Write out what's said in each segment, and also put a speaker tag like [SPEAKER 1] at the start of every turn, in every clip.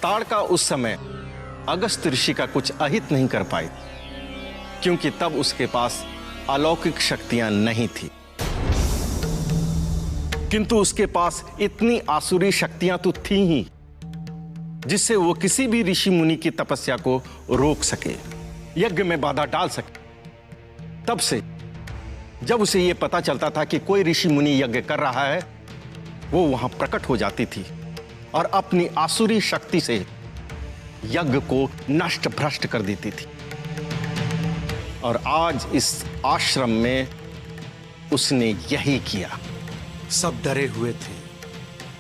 [SPEAKER 1] ताड़का उस समय अगस्त ऋषि का कुछ अहित नहीं कर पाई, क्योंकि तब उसके पास अलौकिक शक्तियां नहीं थी। किंतु उसके पास इतनी आसुरी शक्तियां तो थी ही, जिससे वो किसी भी ऋषि मुनि की तपस्या को रोक सके, यज्ञ में बाधा डाल सके। तब से जब उसे यह पता चलता था कि कोई ऋषि मुनि यज्ञ कर रहा है, वो वहां प्रकट हो जाती थी और अपनी आसुरी शक्ति से यज्ञ को नष्ट भ्रष्ट कर देती थी। और आज इस आश्रम में उसने यही किया।
[SPEAKER 2] सब डरे हुए थे,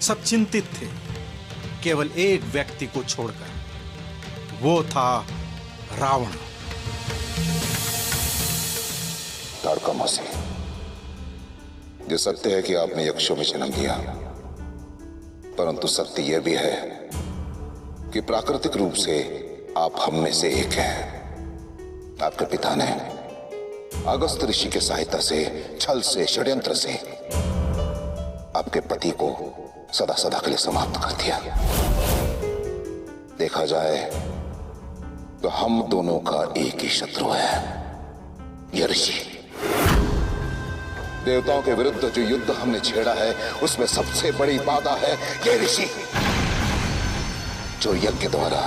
[SPEAKER 2] सब चिंतित थे, केवल एक व्यक्ति को छोड़कर, वो था रावण।
[SPEAKER 3] ताड़का मौसी, ये सत्य है कि आपने यक्षों में जन्म लिया, परंतु सत्य यह भी है कि प्राकृतिक रूप से आप हम में से एक हैं। आपके पिता ने अगस्त ऋषि के सहायता से, छल से, षड्यंत्र से आपके पति को सदा सदा के लिए समाप्त कर दिया। देखा जाए तो हम दोनों का एक ही शत्रु है, यह ऋषि। देवताओं के विरुद्ध जो युद्ध हमने छेड़ा है, उसमें सबसे बड़ी बाधा है ये ऋषि, जो यज्ञ द्वारा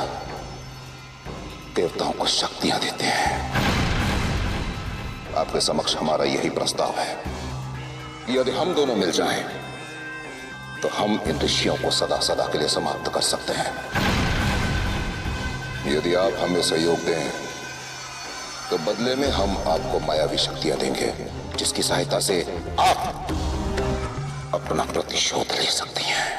[SPEAKER 3] देवताओं को शक्तियां देते हैं। आपके समक्ष हमारा यही प्रस्ताव है कि यदि हम दोनों मिल जाएं, तो हम इन ऋषियों को सदा सदा के लिए समाप्त कर सकते हैं। यदि आप हमें सहयोग दें, तो बदले में हम आपको मायावी शक्तियां देंगे, जिसकी सहायता से आप अपना प्रतिशोध ले सकती हैं।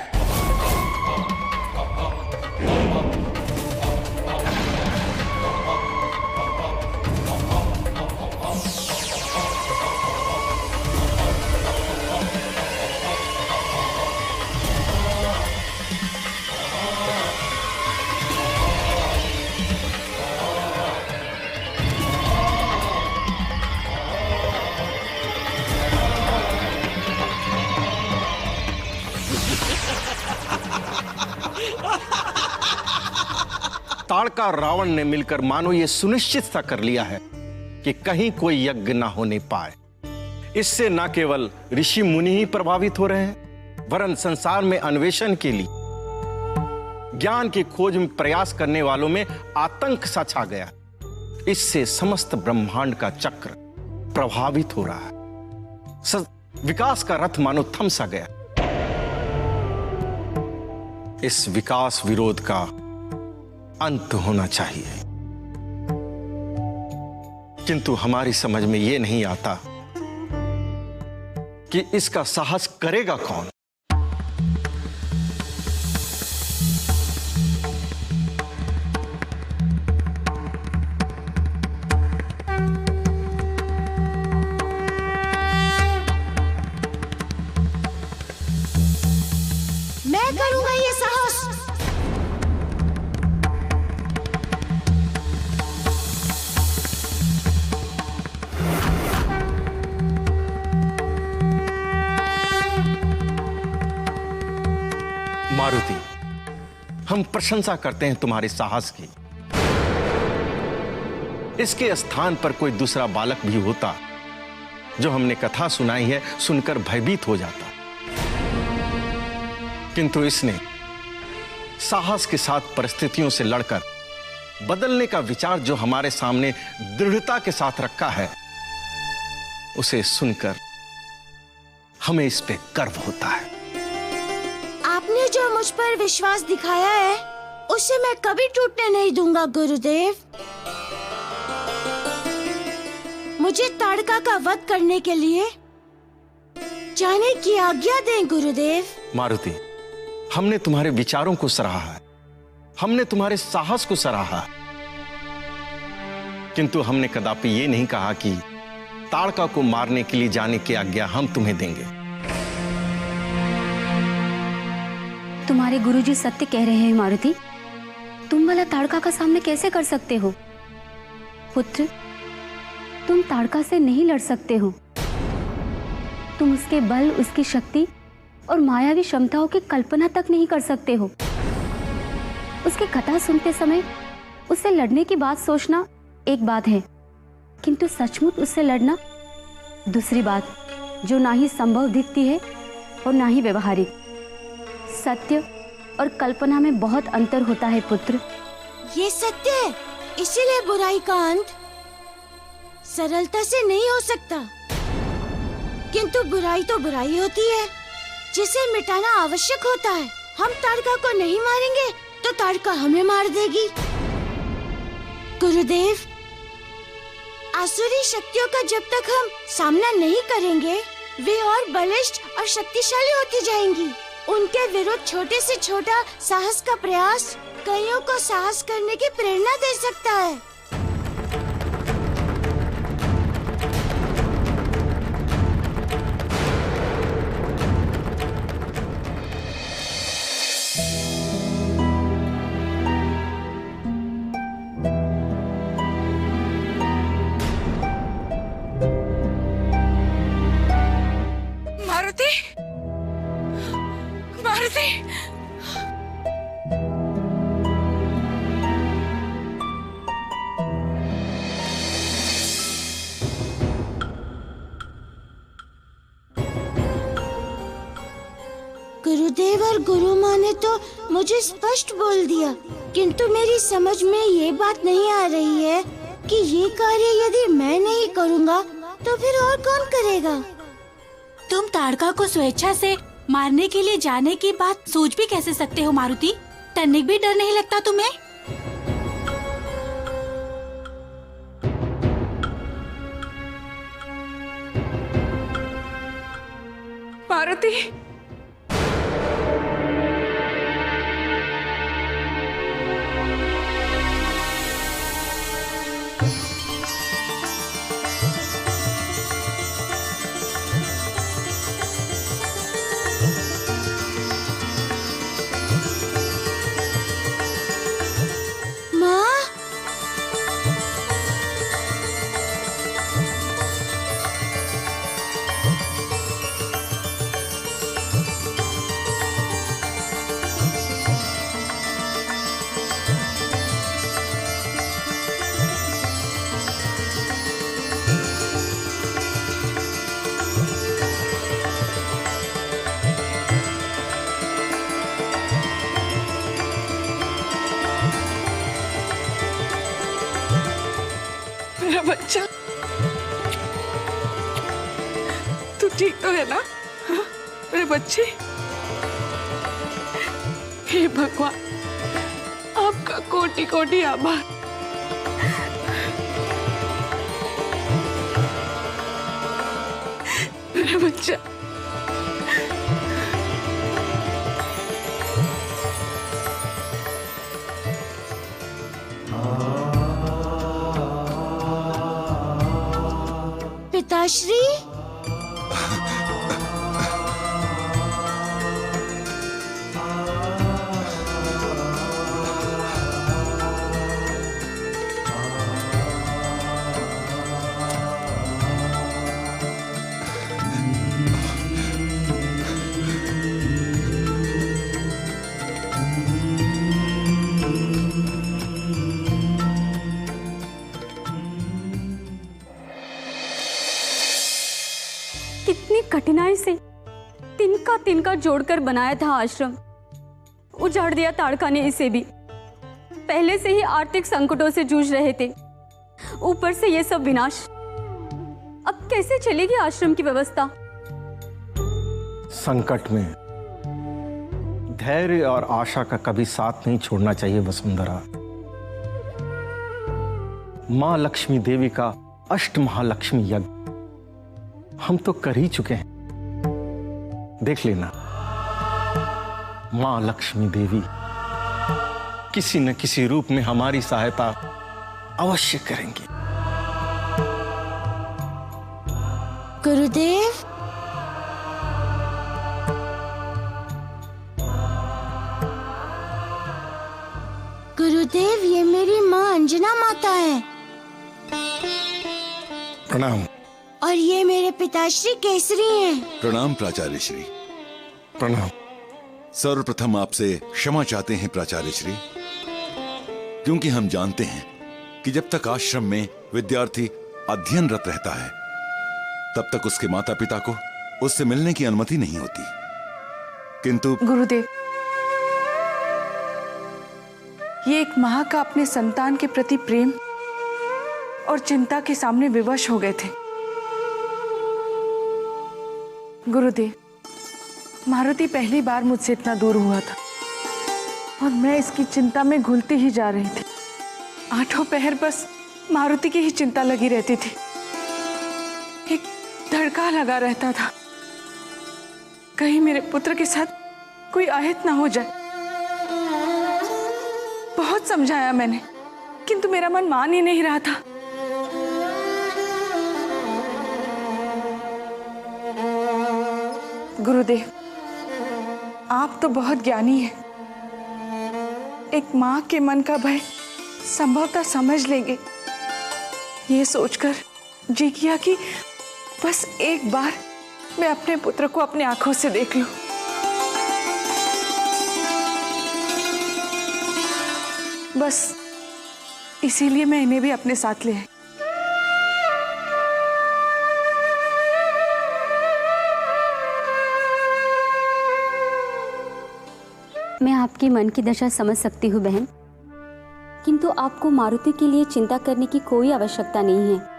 [SPEAKER 1] ताड़का और रावण ने मिलकर मानो ये सुनिश्चित सा कर लिया है कि कहीं कोई यज्ञ ना होने पाए। इससे न केवल ऋषि मुनि ही प्रभावित हो रहे हैं, वरन संसार में अन्वेषण के लिए, ज्ञान की खोज में प्रयास करने वालों में आतंक सा छा गया। इससे समस्त ब्रह्मांड का चक्र प्रभावित हो रहा है। विकास का रथ मानो थम सा गया। इस विकास विरोध का अंत होना चाहिए, किंतु हमारी समझ में यह नहीं आता कि इसका साहस करेगा कौन।
[SPEAKER 4] मैं करूंगा ये साहस।
[SPEAKER 1] मारुति, हम प्रशंसा करते हैं तुम्हारे साहस की। इसके स्थान पर कोई दूसरा बालक भी होता जो हमने कथा सुनाई है, सुनकर भयभीत हो जाता, किंतु इसने साहस के साथ परिस्थितियों से लड़कर बदलने का विचार जो हमारे सामने दृढ़ता के साथ रखा है, उसे सुनकर हमें इस पे गर्व होता है।
[SPEAKER 4] आपने जो मुझ पर विश्वास दिखाया है, उसे मैं कभी टूटने नहीं दूंगा गुरुदेव। मुझे ताड़का का वध करने के लिए जाने की आज्ञा दें गुरुदेव।
[SPEAKER 1] मारुति, हमने तुम्हारे विचारों को सराहा है, हमने तुम्हारे साहस को सराहा है, किंतु हमने कदापि ये नहीं कहा कि ताड़का को मारने के लिए जाने की आज्ञा हम तुम्हें देंगे।
[SPEAKER 5] तुम्हारे गुरुजी सत्य कह रहे हैं मारुति। तुम भला ताड़का का सामना कैसे कर सकते हो? पुत्र, तुम ताड़का से नहीं लड़ सकते हो। तुम उसके बल, उसकी शक्ति और मायावी क्षमताओं की कल्पना तक नहीं कर सकते हो। उसकी कथा सुनते समय उससे लड़ने की बात सोचना एक बात है, किंतु सचमुच उससे लड़ना दूसरी बात, जो ना ही संभव दिखती है और ना ही व्यवहारिक। सत्य और कल्पना में बहुत अंतर होता है पुत्र।
[SPEAKER 4] ये सत्य है, इसीलिए बुराई का अंत सरलता से नहीं हो सकता। किंतु बुराई तो बुराई होती है, जिसे मिटाना आवश्यक होता है। हम ताड़का को नहीं मारेंगे तो ताड़का हमें मार देगी। गुरुदेव, आसुरी शक्तियों का जब तक हम सामना नहीं करेंगे, वे और बलिष्ठ और शक्तिशाली होती जाएंगी। उनके विरुद्ध छोटे से छोटा साहस का प्रयास कईयों को साहस करने की प्रेरणा दे सकता है।
[SPEAKER 6] मारुति, मारुति,
[SPEAKER 4] गुरुदेव और गुरु माँ ने तो मुझे स्पष्ट बोल दिया, किंतु मेरी समझ में ये बात नहीं आ रही है कि ये कार्य यदि मैं नहीं करूँगा तो फिर और कौन करेगा।
[SPEAKER 7] तुम ताड़का को स्वेच्छा से मारने के लिए जाने की बात सोच भी कैसे सकते हो मारुति? तनिक भी डर नहीं लगता तुम्हें?
[SPEAKER 6] मारुति,
[SPEAKER 4] माँ,
[SPEAKER 6] मेरा बच्चा, तू ठीक तो है ना? हाँ, मेरे बच्चे। हे भगवान, आपका कोटि कोटि आभार। मेरा बच्चा,
[SPEAKER 4] पिताश्री,
[SPEAKER 5] कितनी कठिनाई से तिनका तिनका जोड़कर बनाया था आश्रम, उजाड़ दिया ताड़का ने इसे भी। पहले से ही आर्थिक संकटों से जूझ रहे थे, ऊपर से ये सब विनाश। अब कैसे चलेगी आश्रम की व्यवस्था?
[SPEAKER 1] संकट में धैर्य और आशा का कभी साथ नहीं छोड़ना चाहिए वसुंधरा। मां लक्ष्मी देवी का अष्ट महालक्ष्मी यज्ञ हम तो कर ही चुके हैं। देख लेना, मां लक्ष्मी देवी किसी न किसी रूप में हमारी सहायता अवश्य करेंगी।
[SPEAKER 4] गुरुदेव, गुरुदेव, ये मेरी माँ अंजना माता है
[SPEAKER 1] प्रणाम।
[SPEAKER 4] और ये मेरे पिताश्री केसरी हैं।
[SPEAKER 8] प्रणाम प्राचार्य श्री।
[SPEAKER 1] प्रणाम।
[SPEAKER 8] सर्वप्रथम आपसे क्षमा चाहते हैं प्राचार्य श्री। क्योंकि हम जानते हैं कि जब तक आश्रम में विद्यार्थी अध्ययनरत रहता है तब तक उसके माता पिता को उससे मिलने की अनुमति नहीं होती। किंतु
[SPEAKER 6] गुरुदेव, ये एक माँ का अपने संतान के प्रति प्रेम और चिंता के सामने विवश हो गए थे। गुरुदेव, मारुति पहली बार मुझसे इतना दूर हुआ था और मैं इसकी चिंता में घुलती ही जा रही थी। आठों पहर बस मारुति की ही चिंता लगी रहती थी। एक धड़का लगा रहता था, कहीं मेरे पुत्र के साथ कोई आहित ना हो जाए। बहुत समझाया मैंने, किंतु मेरा मन मान ही नहीं रहा था। गुरुदेव, आप तो बहुत ज्ञानी हैं। एक माँ के मन का भय संभवतः समझ लेंगे, ये सोचकर जी किया कि बस एक बार मैं अपने पुत्र को अपनी आंखों से देख लूं। बस इसीलिए मैं इन्हें भी अपने साथ ले आई।
[SPEAKER 5] मैं आपकी मन की दशा समझ सकती हूँ बहन, किंतु आपको मारुति के लिए चिंता करने की कोई आवश्यकता नहीं है।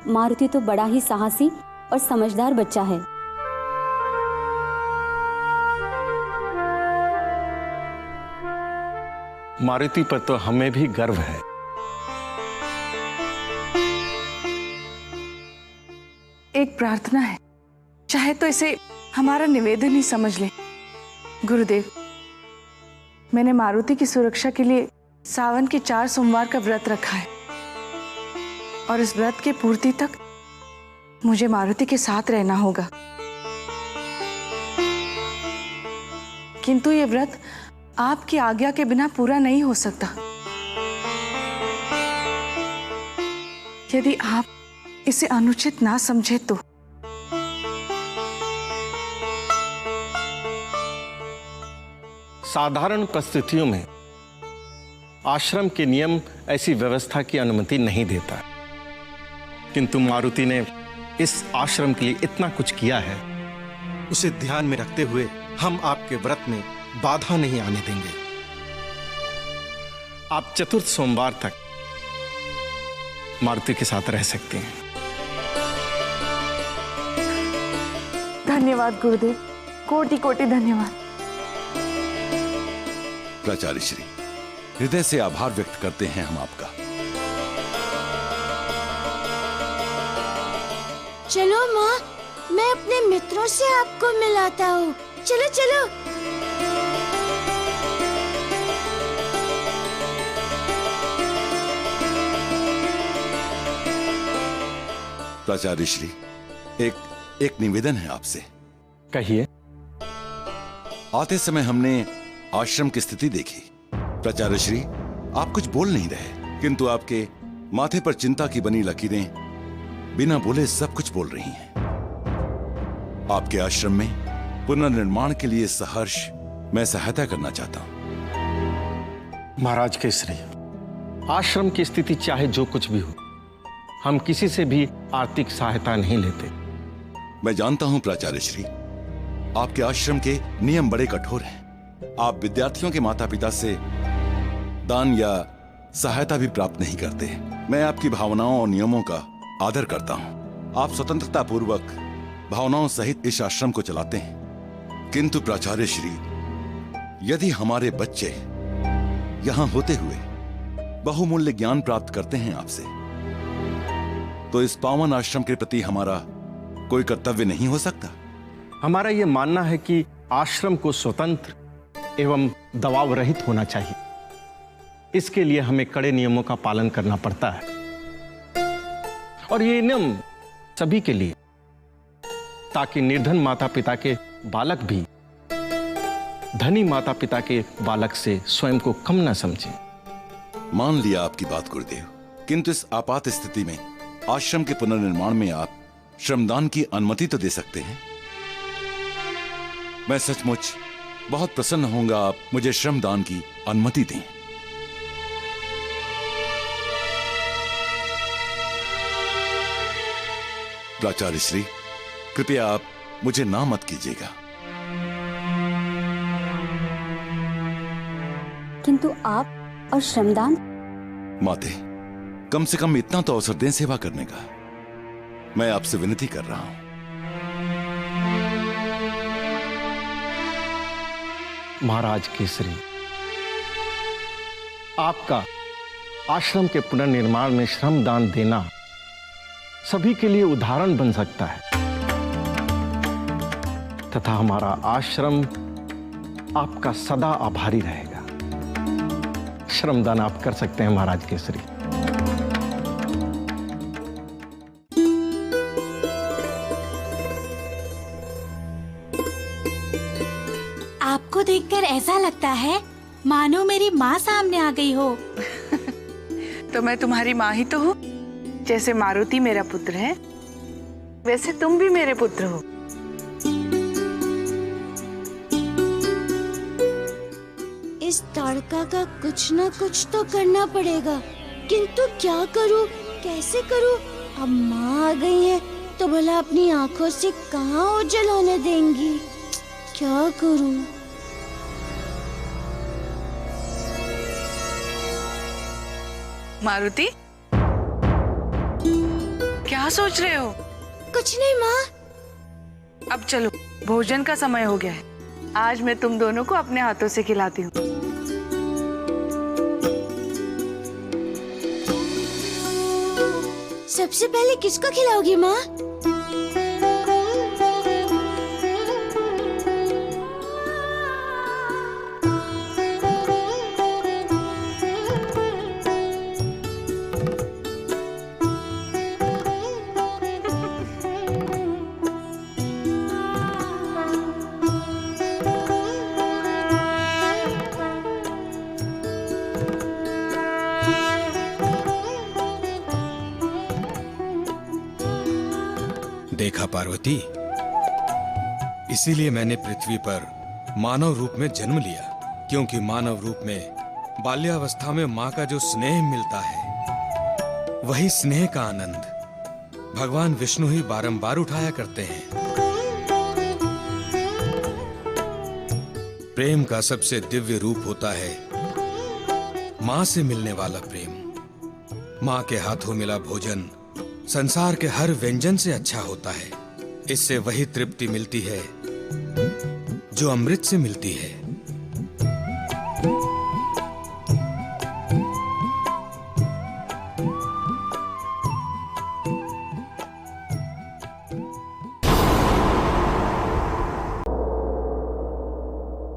[SPEAKER 5] मारुति तो बड़ा ही साहसी और समझदार बच्चा है।
[SPEAKER 1] मारुति पर तो हमें भी गर्व है।
[SPEAKER 6] एक प्रार्थना है, चाहे तो इसे हमारा निवेदन ही समझ ले। गुरुदेव, मैंने मारुति की सुरक्षा के लिए सावन के 4 सोमवार का व्रत रखा है और इस व्रत के पूर्ति तक मुझे मारुति के साथ रहना होगा। किंतु ये व्रत आपकी आज्ञा के बिना पूरा नहीं हो सकता। यदि आप इसे अनुचित ना समझे तो।
[SPEAKER 1] साधारण परिस्थितियों में आश्रम के नियम ऐसी व्यवस्था की अनुमति नहीं देता, किंतु मारुति ने इस आश्रम के लिए इतना कुछ किया है।
[SPEAKER 2] उसे ध्यान में रखते हुए हम आपके व्रत में बाधा नहीं आने देंगे।
[SPEAKER 1] आप चतुर्थ सोमवार तक मारुति के साथ रह सकते हैं।
[SPEAKER 6] धन्यवाद गुरुदेव, कोटि कोटि धन्यवाद।
[SPEAKER 8] प्राचार्य श्री, हृदय से आभार व्यक्त करते हैं हम आपका।
[SPEAKER 4] चलो माँ, मैं अपने मित्रों से आपको मिलाता हूँ। चलो चलो।
[SPEAKER 8] प्राचार्य श्री, एक निवेदन है आपसे।
[SPEAKER 1] कहिए।
[SPEAKER 8] आते समय हमने आश्रम की स्थिति देखी। प्राचार्य श्री, आप कुछ बोल नहीं रहे, किंतु आपके माथे पर चिंता की बनी लकीरें बिना बोले सब कुछ बोल रही हैं। आपके आश्रम में पुनर्निर्माण के लिए सहर्ष मैं सहायता करना चाहता हूं।
[SPEAKER 1] महाराज केसरी, आश्रम की स्थिति चाहे जो कुछ भी हो, हम किसी से भी आर्थिक सहायता नहीं लेते।
[SPEAKER 8] मैं जानता हूं प्राचार्य श्री, आपके आश्रम के नियम बड़े कठोर हैं। आप विद्यार्थियों के माता पिता से दान या सहायता भी प्राप्त नहीं करते। मैं आपकी भावनाओं और नियमों का आदर करता हूं। आप स्वतंत्रता पूर्वक भावनाओं सहित इस आश्रम को चलाते हैं। किंतु प्राचार्य श्री, यदि हमारे बच्चे यहां होते हुए बहुमूल्य ज्ञान प्राप्त करते हैं आपसे, तो इस पावन आश्रम के प्रति हमारा कोई कर्तव्य नहीं हो सकता?
[SPEAKER 1] हमारा यह मानना है कि आश्रम को स्वतंत्र एवं दबाव रहित होना चाहिए। इसके लिए हमें कड़े नियमों का पालन करना पड़ता है, और ये नियम सभी के लिए, ताकि निर्धन माता पिता के बालक भी धनी माता पिता के बालक से स्वयं को कम न समझें।
[SPEAKER 8] मान लिया आपकी बात गुरुदेव, किंतु इस आपात स्थिति में आश्रम के पुनर्निर्माण में आप श्रमदान की अनुमति तो दे सकते हैं। मैं सचमुच बहुत प्रसन्न होऊंगा आप मुझे श्रमदान की अनुमति दें। प्राचार्य श्री, कृपया आप मुझे ना मत कीजिएगा।
[SPEAKER 5] किंतु आप और श्रमदान?
[SPEAKER 8] माते, कम से कम इतना तो अवसर दें सेवा करने का। मैं आपसे विनती कर रहा हूं।
[SPEAKER 1] महाराज केसरी, आपका आश्रम के पुनर्निर्माण में श्रम दान देना सभी के लिए उदाहरण बन सकता है, तथा हमारा आश्रम आपका सदा आभारी रहेगा। श्रमदान आप कर सकते हैं महाराज केसरी।
[SPEAKER 7] आपको देखकर ऐसा लगता है मानो मेरी माँ सामने आ गई हो।
[SPEAKER 6] तो मैं तुम्हारी माँ ही तो हूँ। जैसे मारुति मेरा पुत्र है, वैसे तुम भी मेरे पुत्र हो।
[SPEAKER 4] इस ताड़का का कुछ ना कुछ तो करना पड़ेगा, किंतु क्या करूं, कैसे करूं? अब माँ आ गई है तो भला अपनी आंखों से कहाँ ओझल होने देंगी? क्या करूं?
[SPEAKER 6] मारुति, क्या सोच रहे हो?
[SPEAKER 4] कुछ नहीं माँ।
[SPEAKER 6] अब चलो, भोजन का समय हो गया है। आज मैं तुम दोनों को अपने हाथों से खिलाती हूँ।
[SPEAKER 4] सबसे पहले किसको खिलाओगी माँ?
[SPEAKER 2] देखा पार्वती, इसीलिए मैंने पृथ्वी पर मानव रूप में जन्म लिया, क्योंकि मानव रूप में बाल्यावस्था में माँ का जो स्नेह मिलता है, वही स्नेह का आनंद भगवान विष्णु ही बारंबार उठाया करते हैं। प्रेम का सबसे दिव्य रूप होता है माँ से मिलने वाला प्रेम। माँ के हाथों मिला भोजन संसार के हर व्यंजन से अच्छा होता है। इससे वही तृप्ति मिलती है जो अमृत से मिलती है।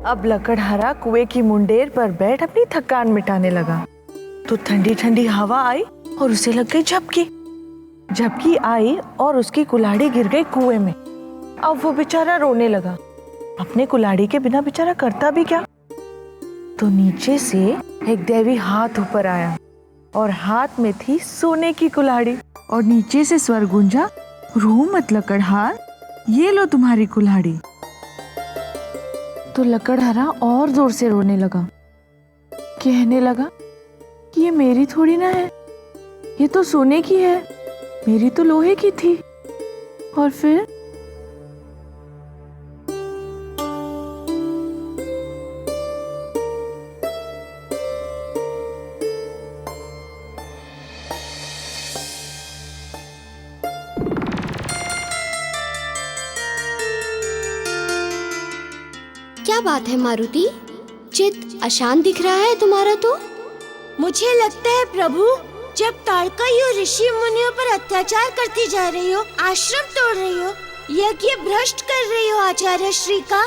[SPEAKER 6] अब लकड़हारा कुएं की मुंडेर पर बैठ अपनी थकान मिटाने लगा तो ठंडी ठंडी हवा आई और उसे लग गई झपकी। झपकी आई और उसकी कुल्हाड़ी गिर गई कुएं में। अब वो बेचारा रोने लगा। अपने कुल्हाड़ी के बिना बेचारा करता भी क्या? तो नीचे से एक दैवी हाथ ऊपर आया और हाथ में थी सोने की कुल्हाड़ी और नीचे से स्वर गूंजा, रो मत लकड़हार, ये लो तुम्हारी कुल्हाड़ी। तो लकड़हारा और जोर से रोने लगा, कहने लगा कि ये मेरी थोड़ी ना है, ये तो सोने की है, मेरी तो लोहे की थी। और फिर
[SPEAKER 4] क्या बात है मारुति, चित्त अशांत दिख रहा है तुम्हारा तो? मुझे लगता है प्रभु, जब ताड़का यूं ऋषि मुनियों पर अत्याचार करती जा रही हो, आश्रम तोड़ रही हो, यज्ञ भ्रष्ट कर रही हो आचार्य श्री का,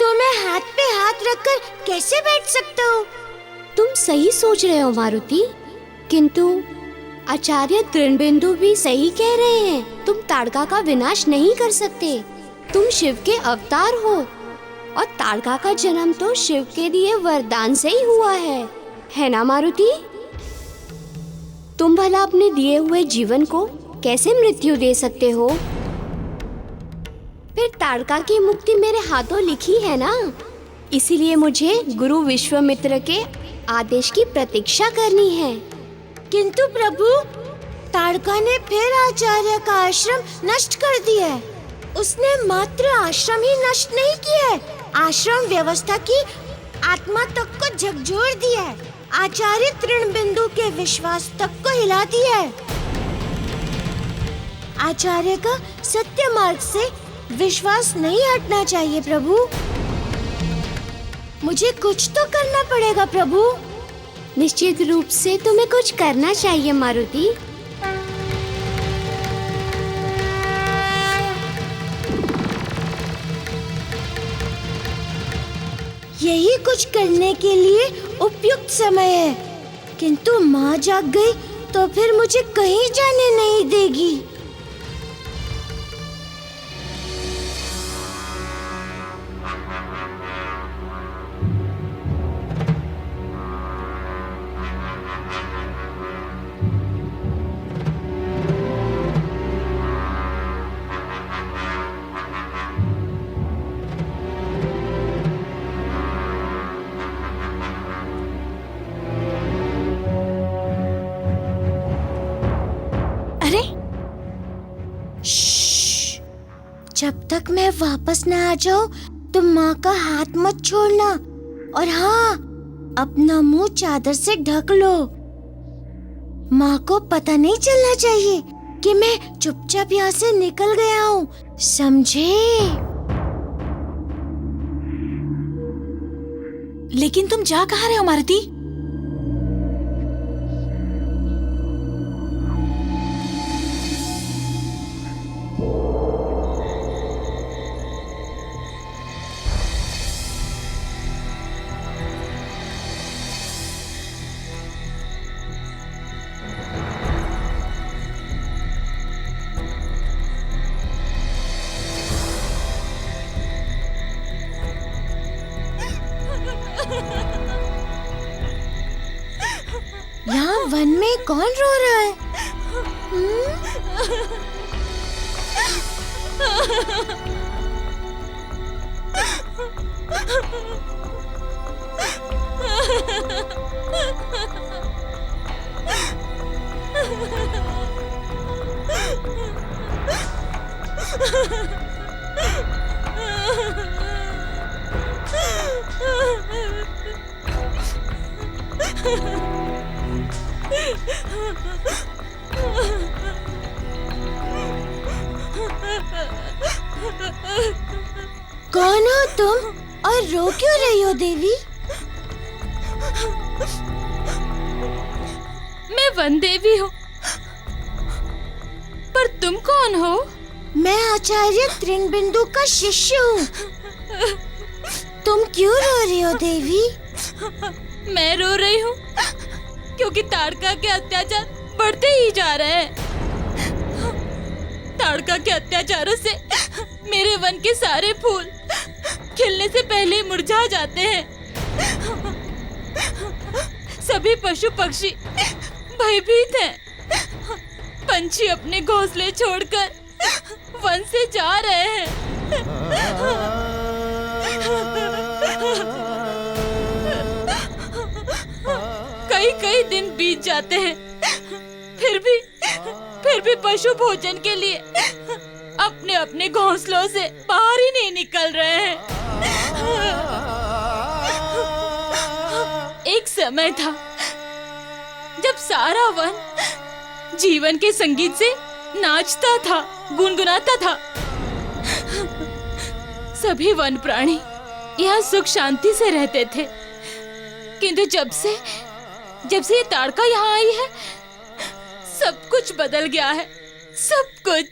[SPEAKER 4] तो मैं हाथ पे हाथ रखकर कैसे बैठ सकता हूँ? तुम सही सोच रहे हो मारुति, किंतु आचार्य तृणबिंदु भी सही कह रहे हैं। तुम ताड़का का विनाश नहीं कर सकते। तुम शिव के अवतार हो और ताड़का का जन्म तो शिव के दिए वरदान से ही हुआ है ना मारुति? तुम भला अपने दिए हुए जीवन को कैसे मृत्यु दे सकते हो? फिर ताड़का की मुक्ति मेरे हाथों लिखी है ना, इसीलिए मुझे गुरु विश्वामित्र के आदेश की प्रतीक्षा करनी है। किंतु प्रभु, ताड़का ने फिर आचार्य का आश्रम नष्ट कर दिया है। उसने मात्र आश्रम ही नष्ट नहीं किया है, आश्रम व्यवस्था की आत्मा तक को झकझोर दिया है। आचार्य तृणबिंदु के विश्वास तक को हिला दिया है। आचार्य का सत्य मार्ग से विश्वास नहीं हटना चाहिए प्रभु। मुझे कुछ तो करना पड़ेगा प्रभु।
[SPEAKER 9] निश्चित रूप से तुम्हें कुछ करना चाहिए मारुति।
[SPEAKER 4] यही कुछ करने के लिए उपयुक्त समय है, किंतु माँ जाग गई तो फिर मुझे कहीं जाने नहीं देगी।
[SPEAKER 7] अरे
[SPEAKER 4] जब तक मैं वापस न आ जाऊं तुम माँ का हाथ मत छोड़ना। और हाँ, अपना मुंह चादर से ढक लो। माँ को पता नहीं चलना चाहिए कि मैं चुपचाप यहाँ से निकल गया हूँ, समझे?
[SPEAKER 7] लेकिन तुम जा कहाँ रहे हो मारुति?
[SPEAKER 4] यहाँ वन में कौन रो रहा है? कौन हो तुम और रो क्यों रही हो देवी?
[SPEAKER 10] मैं वन देवी हूँ, पर तुम कौन हो?
[SPEAKER 4] मैं आचार्य तृणबिंदु का शिष्य हूँ। तुम क्यों रो रही हो देवी?
[SPEAKER 10] मैं रो रही हूँ क्योंकि ताड़का के अत्याचार बढ़ते ही जा रहे हैं। ताड़का के अत्याचारों से मेरे वन के सारे फूल खिलने से पहले मुरझा जाते हैं। सभी पशु पक्षी भयभीत हैं। पंछी अपने घोंसले छोड़कर वन से जा रहे हैं। कई दिन बीत जाते हैं, फिर भी पशु भोजन के लिए अपने अपने घोंसलों से बाहर ही नहीं निकल रहे हैं। एक समय था जब सारा वन जीवन के संगीत से नाचता था, गुनगुनाता था। सभी वन प्राणी यहाँ सुख शांति से रहते थे। किंतु जब से ये ताड़का यहाँ आई है, सब कुछ बदल गया है। सब कुछ।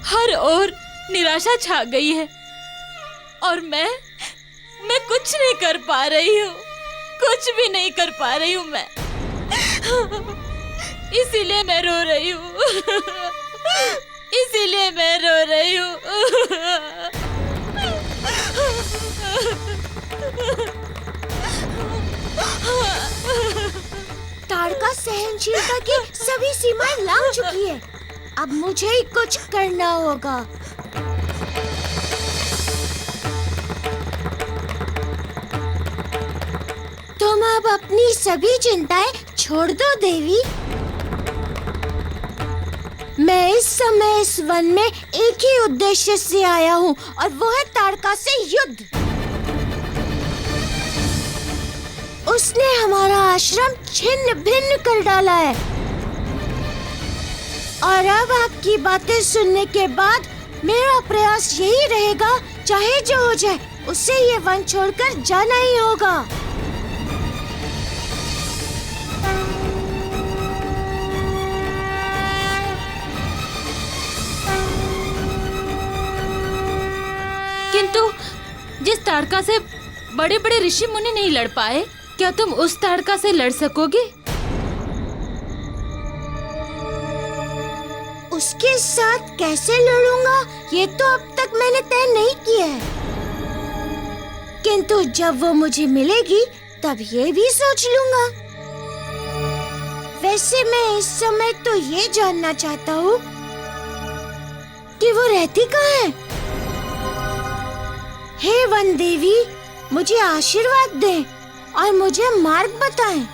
[SPEAKER 10] हर ओर निराशा छा गई है और मैं कुछ नहीं कर पा रही हूँ। कुछ भी नहीं कर पा रही हूँ मैं। इसीलिए मैं रो रही हूँ। इसीलिए मैं रो रही हूँ।
[SPEAKER 4] ताड़का सहनशीलता की सभी सीमाएं लांघ चुकी है। अब मुझे ही कुछ करना होगा। तुम अब अपनी सभी चिंताएं छोड़ दो देवी। मैं इस समय इस वन में एक ही उद्देश्य से आया हूँ और वो है ताड़का से युद्ध। उसने हमारा आश्रम छिन्न भिन्न कर डाला है और अब आपकी बातें सुनने के बाद मेरा प्रयास यही रहेगा, चाहे जो हो जाए उसे ये वन छोड़कर जाना ही होगा।
[SPEAKER 10] किंतु जिस ताड़का से बड़े बड़े ऋषि मुनि नहीं लड़ पाए, क्या तुम उस ताड़का से लड़ सकोगे?
[SPEAKER 4] उसके साथ कैसे लड़ूंगा ये तो अब तक मैंने तय नहीं किया है, किंतु जब वो मुझे मिलेगी तब ये भी सोच लूंगा। वैसे मैं इस समय तो ये जानना चाहता हूँ कि वो रहती कहाँ है। हे वन देवी, मुझे आशीर्वाद दें और मुझे मार्ग बताएं।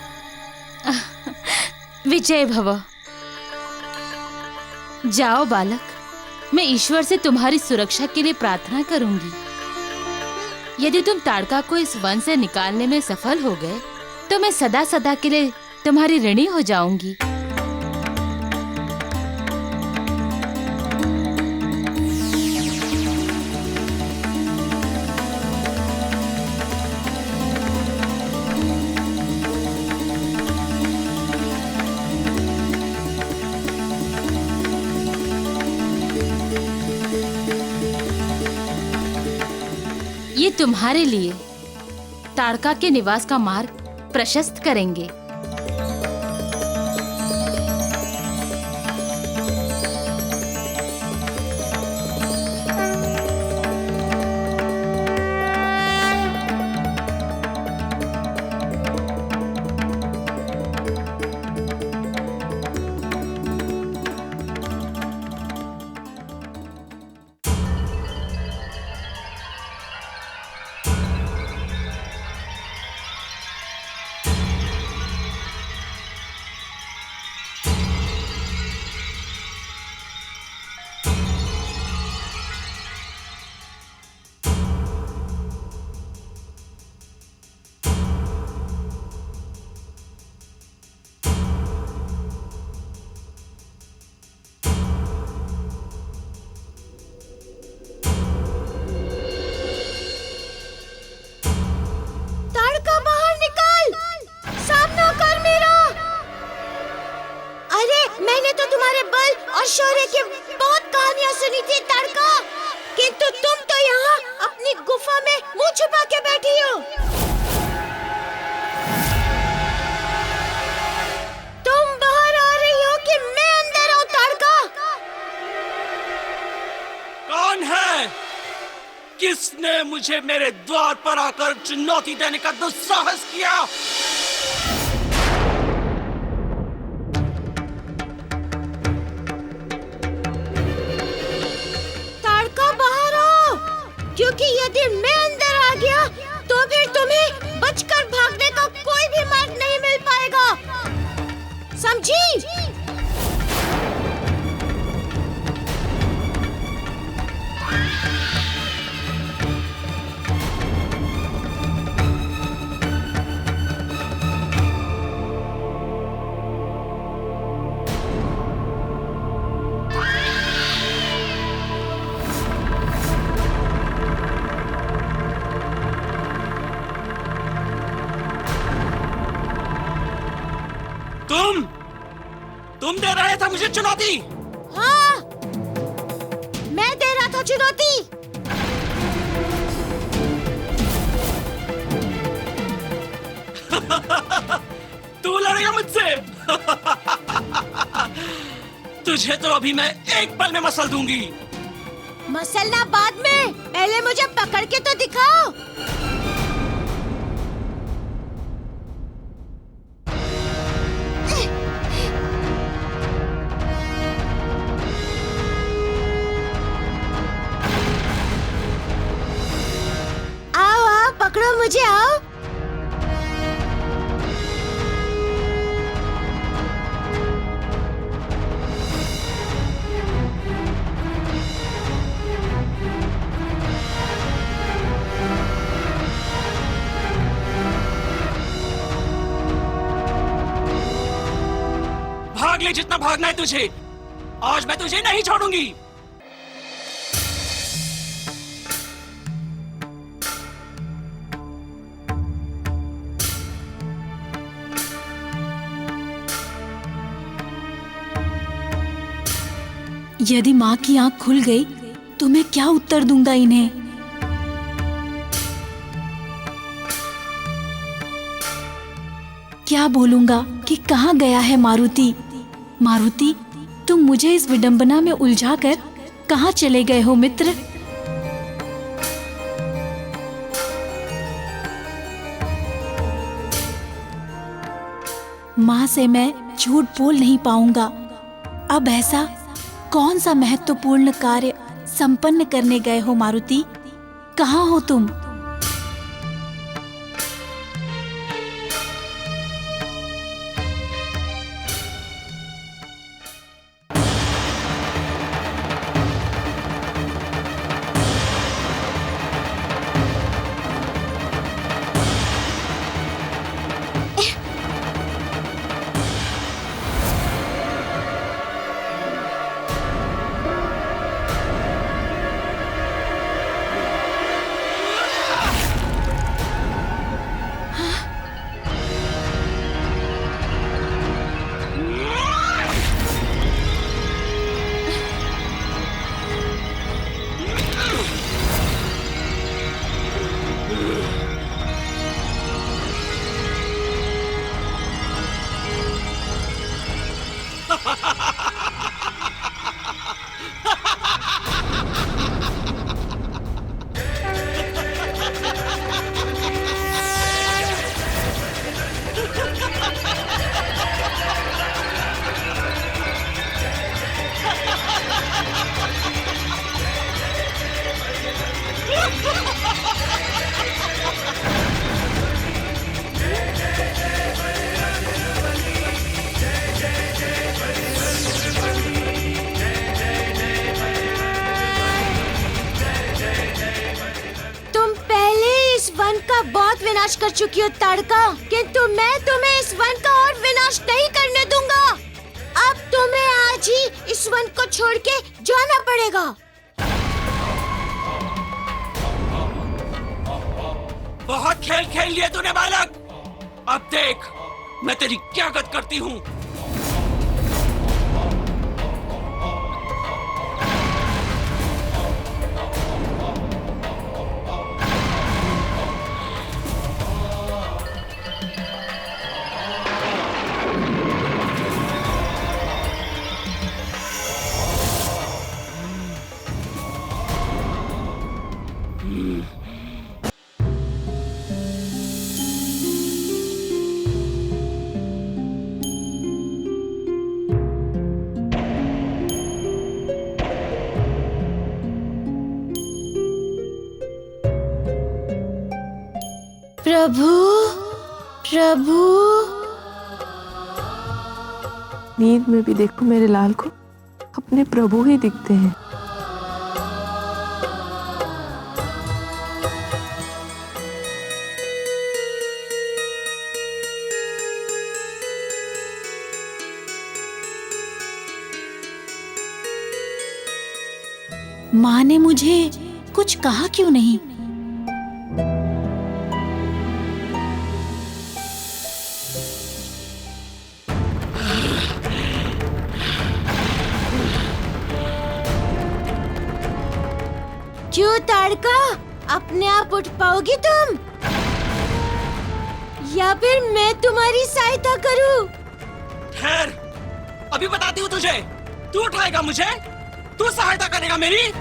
[SPEAKER 10] विजय भव। जाओ बालक, मैं ईश्वर से तुम्हारी सुरक्षा के लिए प्रार्थना करूंगी। यदि तुम ताड़का को इस वन से निकालने में सफल हो गए तो मैं सदा सदा के लिए तुम्हारी ऋणी हो जाऊंगी। ये तुम्हारे लिए ताड़का के निवास का मार्ग प्रशस्त करेंगे।
[SPEAKER 4] और शौर्य की बहुत कहानियां सुनी थी ताड़का, किंतु तुम तो यहाँ अपनी गुफा में मुंह छुपा के बैठी हो। तुम बाहर आ रही हो कि मैं अंदर आऊं ताड़का?
[SPEAKER 11] कौन है? किसने मुझे मेरे द्वार पर आकर चुनौती देने का दुस्साहस किया?
[SPEAKER 4] क्योंकि यदि मैं अंदर आ गया तो फिर तुम्हें बचकर भागने का कोई भी मार्ग नहीं मिल पाएगा, समझी?
[SPEAKER 11] तुम दे रहे थे मुझे चुनौती?
[SPEAKER 4] हाँ, मैं दे रहा था चुनौती।
[SPEAKER 11] तू लड़ेगा मुझसे? तुझे तो अभी मैं एक पल में मसल दूंगी।
[SPEAKER 4] मसलना बाद में, पहले मुझे पकड़ के तो दिखाओ। पकड़ो मुझे, आओ।
[SPEAKER 11] भागेगी जितना भागना है तुझे। आज मैं तुझे नहीं छोड़ूंगी।
[SPEAKER 7] यदि माँ की आंख खुल गई तो मैं क्या उत्तर दूंगा इन्हें? क्या बोलूंगा कि कहाँ गया है मारुति? मारुति, तुम मुझे इस विडंबना में उलझाकर कहाँ चले गए हो मित्र? माँ से मैं झूठ बोल नहीं पाऊंगा। अब ऐसा कौन सा महत्वपूर्ण कार्य संपन्न करने गए हो मारुति? कहाँ हो तुम?
[SPEAKER 4] बहुत विनाश कर चुकी हो ताड़का, किंतु मैं तुम्हें इस वन का और विनाश नहीं करने दूंगा। अब तुम्हें आज ही इस वन को छोड़ के जाना पड़ेगा।
[SPEAKER 11] बहुत खेल खेल लिए तूने बालक। अब देख मैं तेरी क्या गत करती हूँ।
[SPEAKER 4] प्रभु, प्रभु।
[SPEAKER 6] नींद में भी देखो मेरे लाल को अपने प्रभु ही दिखते हैं।
[SPEAKER 7] माँ ने मुझे कुछ कहा क्यों नहीं?
[SPEAKER 4] क्यों ताड़का, अपने आप उठ पाओगी तुम, या फिर मैं तुम्हारी सहायता करूं?
[SPEAKER 11] खैर, अभी बताती हूँ तुझे। तू उठाएगा मुझे? तू सहायता करेगा मेरी?